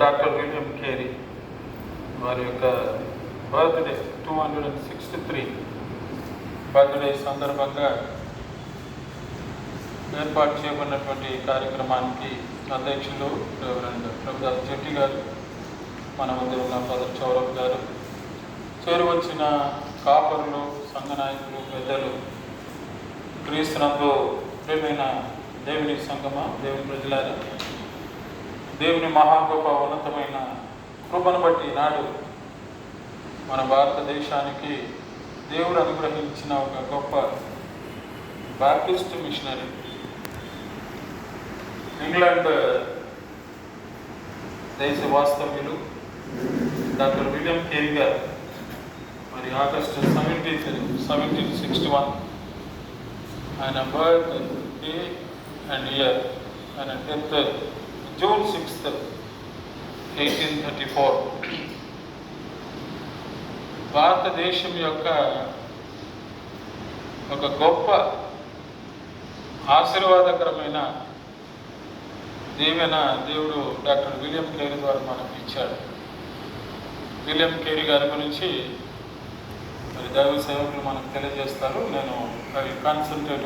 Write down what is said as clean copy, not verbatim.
Doctor William Carey వారి యొక్క birthday 263 birthday సందర్భంగా ఏర్పాటు చేయబడినటువంటి కార్యక్రమానికి అధ్యక్షులు రెవరెండ్ ప్రభుదాస్ జెట్టి గారు, మన మధ్య ఉన్న ఫాదర్ చౌరవ్ గారు, చేరువచ్చిన కాపరులు, సంఘ నాయకులు, పెద్దలు, క్రీస్తునందు ప్రియమైన దేవుని సంగమ, దేవుని ప్రజలారా, దేవుని మహాగొప్ప ఉన్నతమైన కృపను బట్టి నాడు మన భారతదేశానికి దేవుడు అనుగ్రహించిన ఒక గొప్ప బాప్టిస్ట్ మిషనరీ ఇంగ్లాండ్ దేశ వాస్తవ్యులు డాక్టర్ విలియం కేరీ గారు మరి ఆగస్టు 1761 ఆయన బర్త్ డే అండ్ ఇయర్, ఆయన డెత్ June 6th, 1834. భారతదేశం యొక్క ఒక గొప్ప ఆశీర్వాదకరమైన దేవుడు డాక్టర్ విలియం కేరీ ద్వారా మనకు ఇచ్చాడు. విలియం కేరీ గారి గురించి మరి దైవ సేవకులు మనకు తెలియజేస్తారు. నేను కాన్సన్ట్రేట్